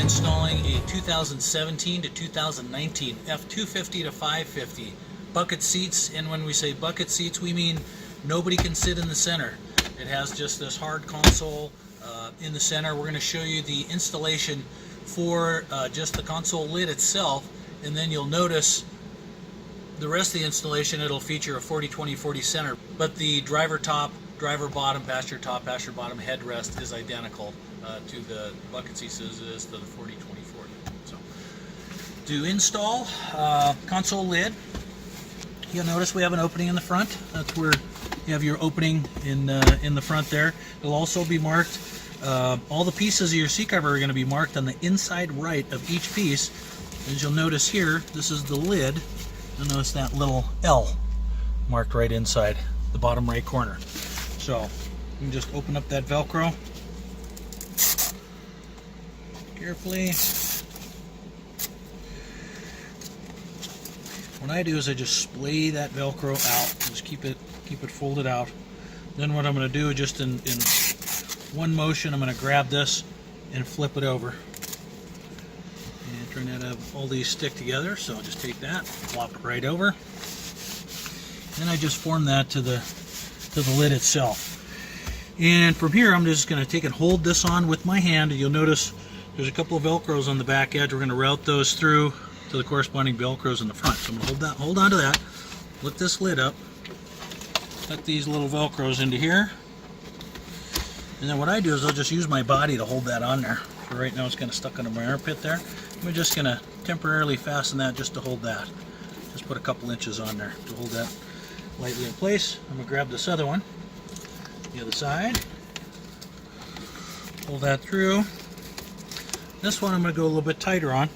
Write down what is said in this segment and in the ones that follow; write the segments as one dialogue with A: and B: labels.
A: installing a 2017 to 2019 F-250-550 bucket seats. And when we say bucket seats, we mean nobody can sit in the center. It has just this hard console in the center. We're going to show you the installation for just the console lid itself, and then you'll notice the rest of the installation, it'll feature a 40-20-40 center, but the driver top, driver bottom, passenger top, passenger bottom headrest is identical to the bucket seats as it is to the 40-20-40. So, to install console lid, you'll notice we have an opening in the front. That's where you have your opening in the front there. It'll also be marked. All the pieces of your seat cover are going to be marked on the inside right of each piece. As you'll notice here, this is the lid. You'll notice that little L marked right inside the bottom right corner. So you can just open up that Velcro carefully. What I do is I just splay that Velcro out. Just keep it folded out. Then what I'm going to do is just in one motion, I'm going to grab this and flip it over. And try not to have all these stick together, so I'll just take that, flop it right over. Then I just form that to the lid itself. And from here, I'm just going to take and hold this on with my hand. And you'll notice there's a couple of Velcros on the back edge. We're going to route those through to the corresponding Velcros in the front. So I'm going to hold on to that, lift this lid up, tuck these little Velcros into here. And then what I do is I'll just use my body to hold that on there. So right now it's kind of stuck under my armpit there. We're just going to temporarily fasten that just to hold that. Just put a couple inches on there to hold that lightly in place. I'm going to grab this other one, the other side, pull that through. This one I'm going to go a little bit tighter on.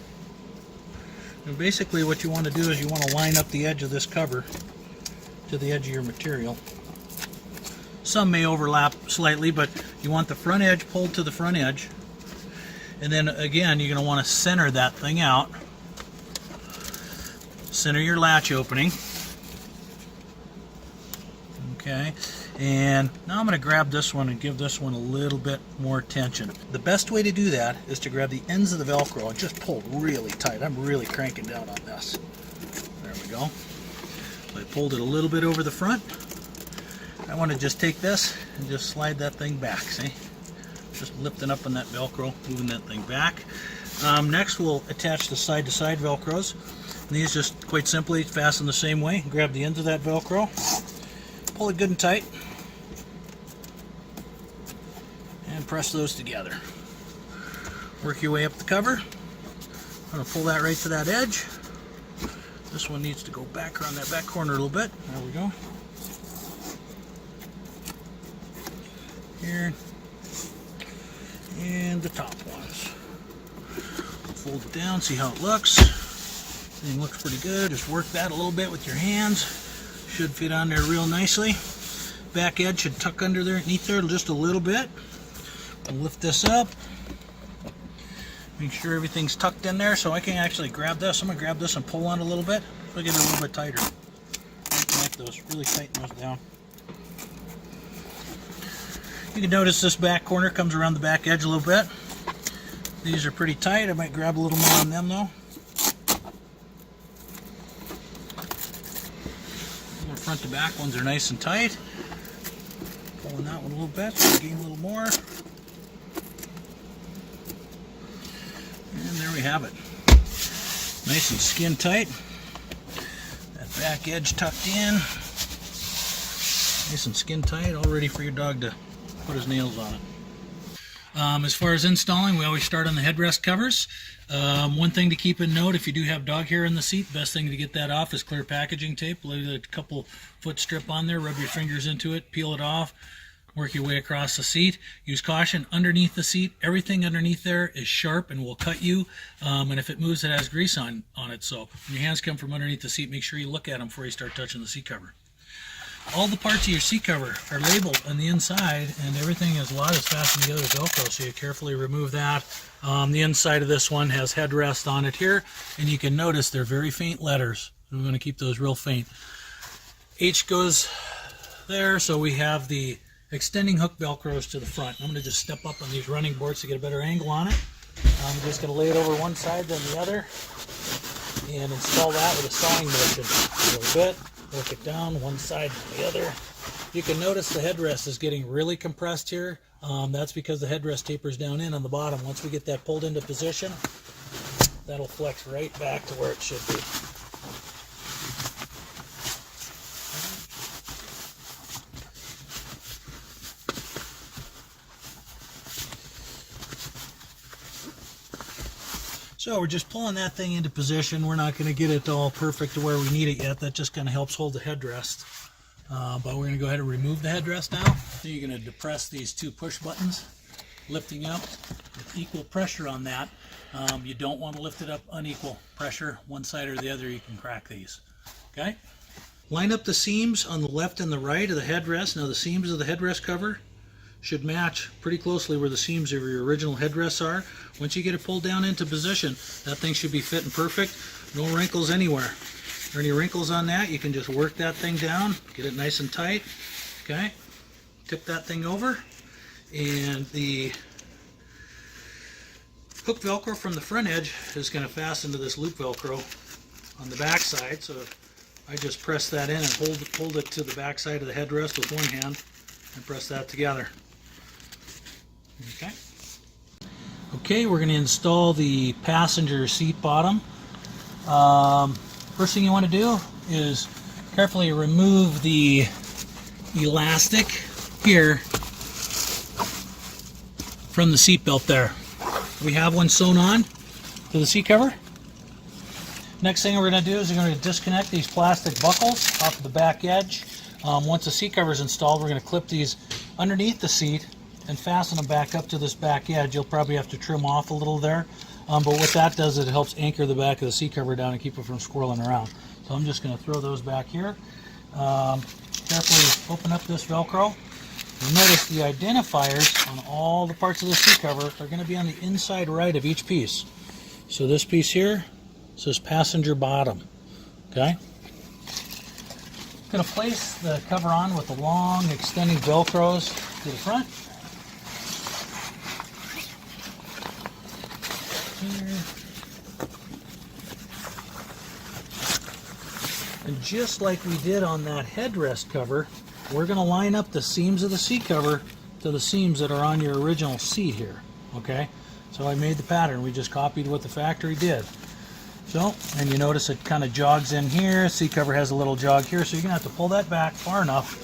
A: And basically what you want to do is you want to line up the edge of this cover to the edge of your material. Some may overlap slightly, but you want the front edge pulled to the front edge. And then again, you're going to want to center that thing out. Center your latch opening. Okay, and now I'm going to grab this one and give this one a little bit more tension. The best way to do that is to grab the ends of the Velcro and just pull really tight. I'm really cranking down on this. There we go. So I pulled it a little bit over the front. I want to just take this and just slide that thing back, see? Just lifting up on that Velcro, moving that thing back. Next we'll attach the side-to-side Velcros. And these just quite simply fasten the same way. Grab the ends of that Velcro, pull it good and tight, and press those together. Work your way up the cover. I'm going to pull that right to that edge. This one needs to go back around that back corner a little bit. There we go. Here, and the top ones. Fold it down, see how it looks. Everything looks pretty good. Just work that a little bit with your hands. Should fit on there real nicely. Back edge should tuck under there, underneath there just a little bit. I'll lift this up. Make sure everything's tucked in there so I can actually grab this. I'm going to grab this and pull on it a little bit. So I get it a little bit tighter. Like those, really tighten those down. You can notice this back corner comes around the back edge a little bit. These are pretty tight. I might grab a little more on them though. The front to back ones are nice and tight. Pulling that one a little bit so I gain a little more. And there we have it. Nice and skin tight. That back edge tucked in. Nice and skin tight, all ready for your dog to put his nails on it. As far as installing, we always start on the headrest covers. One thing to keep in note, if you do have dog hair in the seat, best thing to get that off is clear packaging tape. Lay a couple foot strip on there, rub your fingers into it, peel it off, work your way across the seat. Use caution underneath the seat. Everything underneath there is sharp and will cut you, and if it moves, it has grease on it. So when your hands come from underneath the seat, make sure you look at them before you start touching the seat cover. All the parts of your seat cover are labeled on the inside, and everything is fastened together with Velcro, so you carefully remove that. The inside of this one has headrest on it here, and you can notice they're very faint letters. We're going to keep those real faint. H goes there, so we have the extending hook Velcros to the front. I'm going to just step up on these running boards to get a better angle on it. I'm just going to lay it over one side then the other and install that with a sawing motion. A little bit, work it down one side to the other. You can notice the headrest is getting really compressed here. That's because the headrest tapers down in on the bottom. Once we get that pulled into position, that'll flex right back to where it should be. So we're just pulling that thing into position. We're not going to get it all perfect to where we need it yet. That just kind of helps hold the headrest. But we're going to go ahead and remove the headrest now. So you're going to depress these two push buttons, lifting up with equal pressure on that. You don't want to lift it up unequal pressure, one side or the other. You can crack these. Okay? Line up the seams on the left and the right of the headrest. Now the seams of the headrest cover should match pretty closely where the seams of your original headrests are. Once you get it pulled down into position, that thing should be fitting perfect. No wrinkles anywhere. If there are any wrinkles on that, you can just work that thing down, get it nice and tight. Okay, tip that thing over, and the hook Velcro from the front edge is going to fasten to this loop Velcro on the back side. So I just press that in and hold it to the back side of the headrest with one hand and press that together. Okay. Okay, we're going to install the passenger seat bottom. First thing you want to do is carefully remove the elastic here from the seat belt there. We have one sewn on to the seat cover. Next thing we're going to do is we're going to disconnect these plastic buckles off of the back edge. Once the seat cover is installed, we're going to clip these underneath the seat and fasten them back up to this back edge. You'll probably have to trim off a little there, but what that does is it helps anchor the back of the seat cover down and keep it from swirling around. So I'm just going to throw those back here. Carefully open up this Velcro. You'll notice the identifiers on all the parts of the seat cover are going to be on the inside right of each piece. So this piece here says passenger bottom. Okay. I'm going to place the cover on with the long extending Velcros to the front. Here. And just like we did on that headrest cover, we're going to line up the seams of the seat cover to the seams that are on your original seat here. Okay, so I made the pattern. We just copied what the factory did. So, and you notice it kind of jogs in here. Seat cover has a little jog here, so you're going to have to pull that back far enough,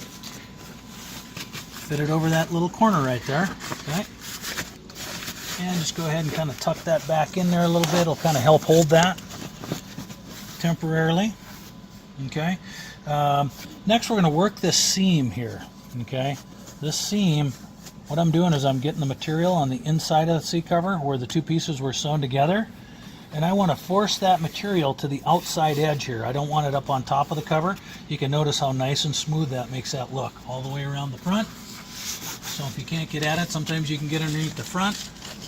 A: fit it over that little corner right there. Okay, and just go ahead and kind of tuck that back in there a little bit. It'll kind of help hold that temporarily. Okay, next we're going to work this seam here. Okay, this seam, what I'm doing is I'm getting the material on the inside of the seat cover where the two pieces were sewn together, and I want to force that material to the outside edge here. I don't want it up on top of the cover. You can notice how nice and smooth that makes that look all the way around the front. So if you can't get at it, sometimes you can get underneath the front,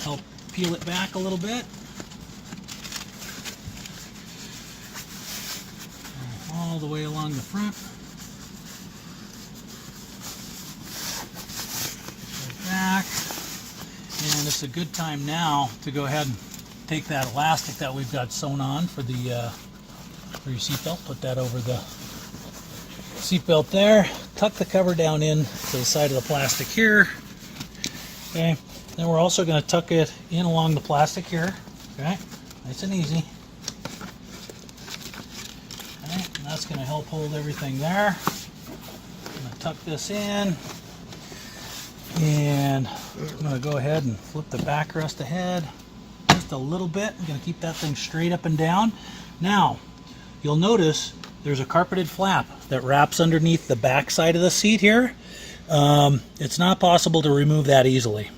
A: help peel it back a little bit. All the way along the front. Back. And it's a good time now to go ahead and take that elastic that we've got sewn on for the for your seatbelt. Put that over the seatbelt there. Tuck the cover down in to the side of the plastic here. Okay. Then we're also going to tuck it in along the plastic here. Okay. Nice and easy. Okay. And that's going to help hold everything there. I'm going to tuck this in. And I'm going to go ahead and flip the backrest ahead just a little bit. I'm going to keep that thing straight up and down. Now, you'll notice there's a carpeted flap that wraps underneath the back side of the seat here. It's not possible to remove that easily.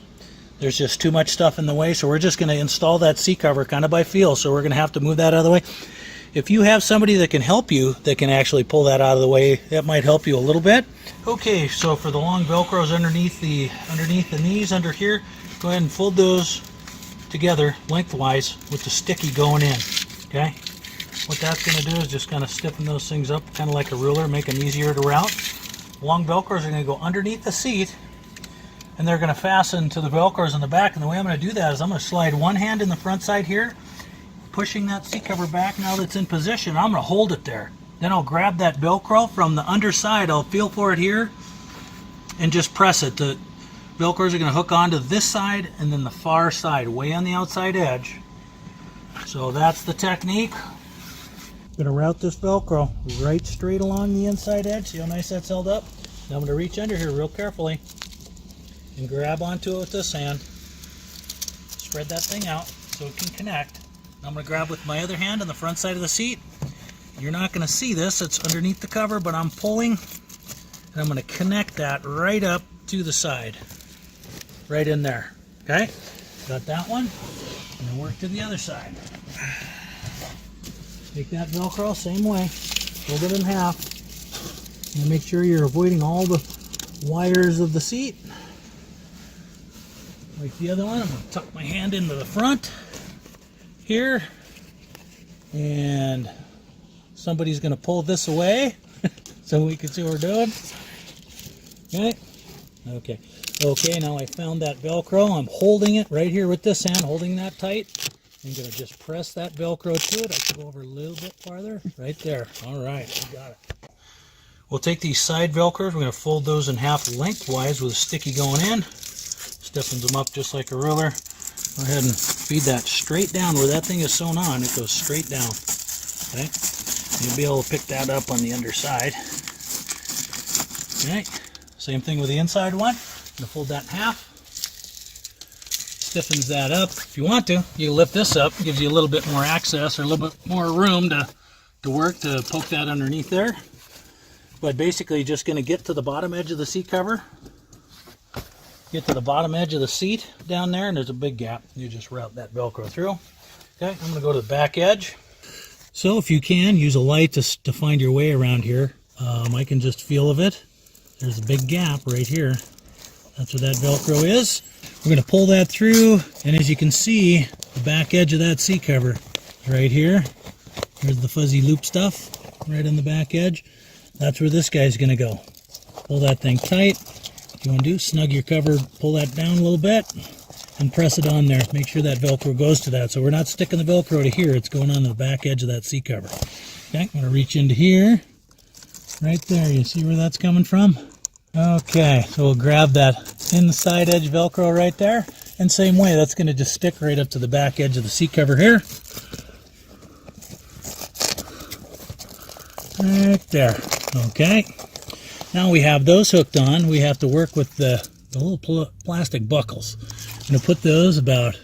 A: There's just too much stuff in the way, so we're just going to install that seat cover kind of by feel, so we're going to have to move that out of the way. If you have somebody that can help you, that can actually pull that out of the way, that might help you a little bit. Okay, so for the long Velcros underneath the knees under here, go ahead and fold those together lengthwise with the sticky going in. Okay, what that's going to do is just kind of stiffen those things up, kind of like a ruler, make them easier to route. Long Velcros are going to go underneath the seat, and they're going to fasten to the Velcros in the back. And the way I'm going to do that is I'm going to slide one hand in the front side here, pushing that seat cover back now that's in position. I'm going to hold it there. Then I'll grab that Velcro from the underside. I'll feel for it here and just press it. The Velcros are going to hook onto this side and then the far side, way on the outside edge. So that's the technique. I'm going to route this Velcro right straight along the inside edge. See how nice that's held up? Now I'm going to reach under here real carefully and grab onto it with this hand. Spread that thing out so it can connect. Now I'm going to grab with my other hand on the front side of the seat. You're not going to see this, it's underneath the cover, but I'm pulling and I'm going to connect that right up to the side. Right in there. Okay? Got that one. And then work to the other side. Take that Velcro, same way. Fold it in half. And make sure you're avoiding all the wires of the seat. Like the other one, I'm going to tuck my hand into the front here. And somebody's going to pull this away so we can see what we're doing. Okay? Okay. Okay, now I found that Velcro. I'm holding it right here with this hand, holding that tight. I'm going to just press that Velcro to it. I can go over a little bit farther. Right there. All right, we got it. We'll take these side Velcros. We're going to fold those in half lengthwise with a sticky going in. Stiffens them up just like a ruler. Go ahead and feed that straight down where that thing is sewn on. It goes straight down. Okay? You'll be able to pick that up on the underside. Okay? Same thing with the inside one. I'm going to fold that in half. Stiffens that up. If you want to, you lift this up. Gives you a little bit more access or a little bit more room to work to poke that underneath there. But basically just going to get to the bottom edge of the seat cover. Get to the bottom edge of the seat down there, and there's a big gap. You just route that Velcro through. Okay, I'm going to go to the back edge. So if you can, use a light to find your way around here. I can just feel of it. There's a big gap right here. That's where that Velcro is. We're going to pull that through, and as you can see, the back edge of that seat cover is right here. Here's the fuzzy loop stuff right on the back edge. That's where this guy's going to go. Pull that thing tight. What you want to do, snug your cover, pull that down a little bit, and press it on there. Make sure that Velcro goes to that. So we're not sticking the Velcro to here. It's going on the back edge of that seat cover. Okay, I'm going to reach into here. Right there. You see where that's coming from? Okay, so we'll grab that inside edge Velcro right there. And same way, that's going to just stick right up to the back edge of the seat cover here. Right there. Okay. Now we have those hooked on. We have to work with the little plastic buckles. I'm going to put those about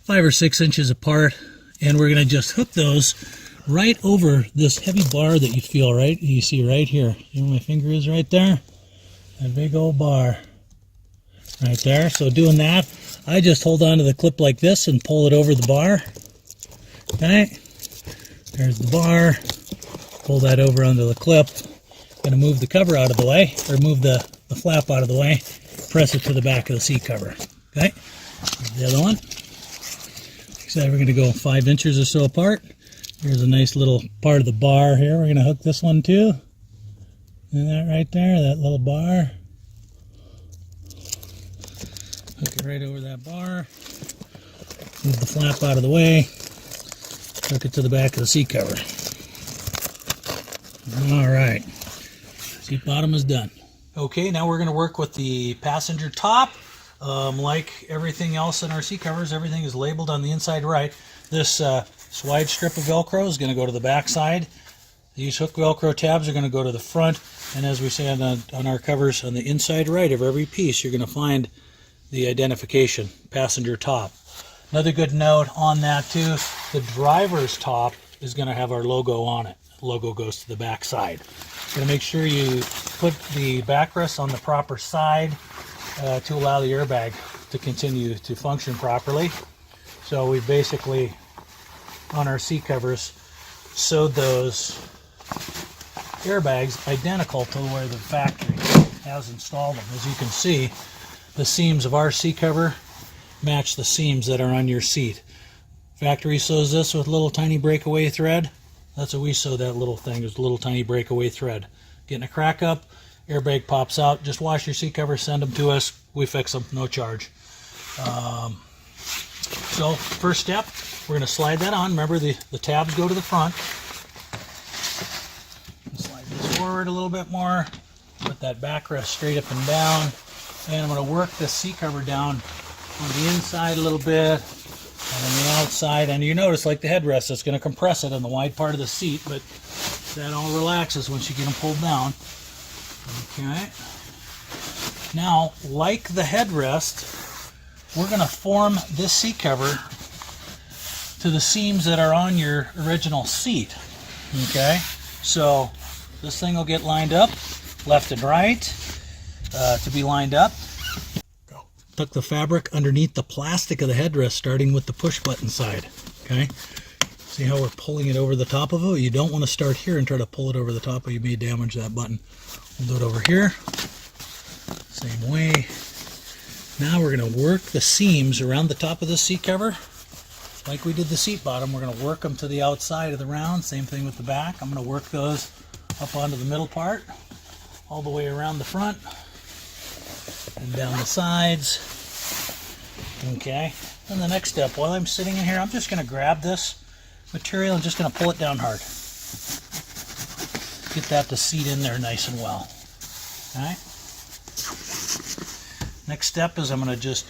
A: 5 or 6 inches apart, and we're going to just hook those right over this heavy bar that you feel right. You see right here. See where my finger is right there? That big old bar right there. So doing that, I just hold on to the clip like this and pull it over the bar. Okay. There's the bar. Pull that over onto the clip. Going to move the cover out of the way, or move the flap out of the way. Press it to the back of the seat cover. Okay. Here's the other one. Like I said, we're going to go 5 inches or so apart. Here's a nice little part of the bar here. We're going to hook this one too. And that right there, that little bar. Hook it right over that bar. Move the flap out of the way. Hook it to the back of the seat cover. All right. Seat bottom is done. Okay, now we're going to work with the passenger top. Like everything else in our seat covers, everything is labeled on the inside right. This wide strip of Velcro is going to go to the back side. These hook Velcro tabs are going to go to the front. And as we say on our covers, on the inside right of every piece, you're going to find the identification, passenger top. Another good note on that too, the driver's top is going to have our logo on it. The logo goes to the back side. Going to make sure you put the backrest on the proper side to allow the airbag to continue to function properly. So we basically, on our seat covers, sewed those airbags identical to where the factory has installed them. As you can see, the seams of our seat cover match the seams that are on your seat. Factory sews this with a little tiny breakaway thread. That's what we sew that little thing. There's a little tiny breakaway thread. Getting a crack up, airbag pops out. Just wash your seat cover, send them to us. we fix them, no charge. So first step, we're going to slide that on. Remember, the tabs go to the front. Slide this forward a little bit more. Put that backrest straight up and down. And I'm going to work the seat cover down on the inside a little bit and on the outside. And you notice, like the headrest, it's going to compress it on the wide part of the seat, but that all relaxes once you get them pulled down. Okay. Now, like the headrest, we're going to form this seat cover to the seams that are on your original seat. Okay. So this thing will get lined up, left and right, to be lined up. Tuck the fabric underneath the plastic of the headrest, starting with the push button side. Okay, see how we're pulling it over the top of it? You don't want to start here and try to pull it over the top, or you may damage that button. We'll do it over here, same way. Now we're going to work the seams around the top of the seat cover like we did the seat bottom. We're going to work them to the outside of the round. Same thing with the back. I'm going to work those up onto the middle part, all the way around the front and down the sides. Okay, and the next step, while I'm sitting in here, I'm just going to grab this material and just going to pull it down hard. Get that to seat in there nice and well. Alright. Next step is I'm going to just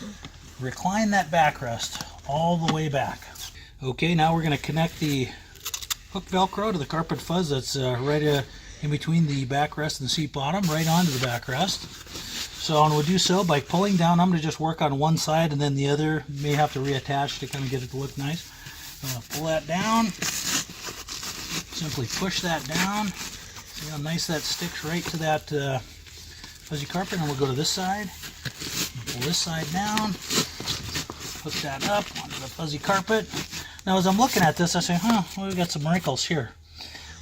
A: recline that backrest all the way back. Okay, now we're going to connect the hook Velcro to the carpet fuzz that's right in between the backrest and the seat bottom, right onto the backrest. So I'm going to do so by pulling down. I'm going to just work on one side and then the other. You may have to reattach to kind of get it to look nice. I'm going to pull that down. Simply push that down. See how nice that sticks right to that fuzzy carpet. And we'll go to this side. Pull this side down. Hook that up onto the fuzzy carpet. Now as I'm looking at this, I say, well, we've got some wrinkles here.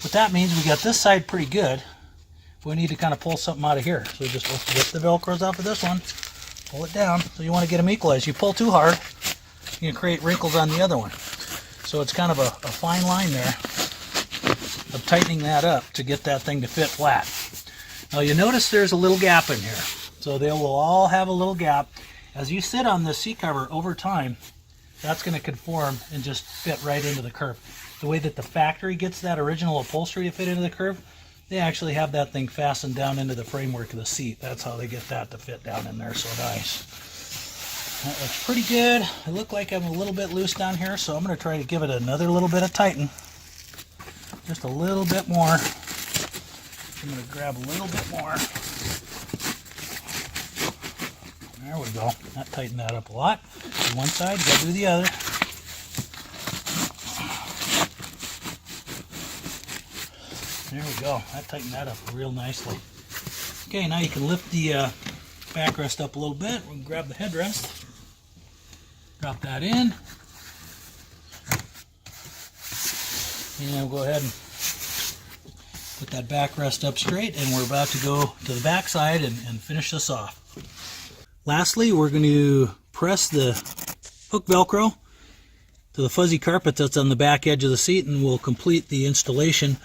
A: What that means, we got this side pretty good. We need to kind of pull something out of here. So just get the Velcros off of this one, pull it down. So you want to get them equalized. You pull too hard, you can create wrinkles on the other one. So it's kind of a fine line there of tightening that up to get that thing to fit flat. Now you notice there's a little gap in here. So they will all have a little gap. As you sit on this seat cover over time, that's going to conform and just fit right into the curve. The way that the factory gets that original upholstery to fit into the curve, they actually have that thing fastened down into the framework of the seat. That's how they get that to fit down in there so nice. That looks pretty good. I look like I'm a little bit loose down here, so I'm going to try to give it another little bit of tighten. Just a little bit more. I'm going to grab a little bit more. There we go. That tightened that up a lot. Do one side, got to do the other. There we go. That tightened that up real nicely. Okay, now you can lift the backrest up a little bit. We can grab the headrest. Drop that in. And we'll go ahead and put that backrest up straight, and we're about to go to the back side and finish this off. Lastly, we're going to press the hook Velcro to the fuzzy carpet that's on the back edge of the seat, and we'll complete the installation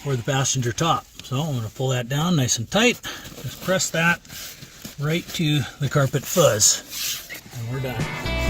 A: for the passenger top. So I'm going to pull that down nice and tight. Just press that right to the carpet fuzz, and we're done.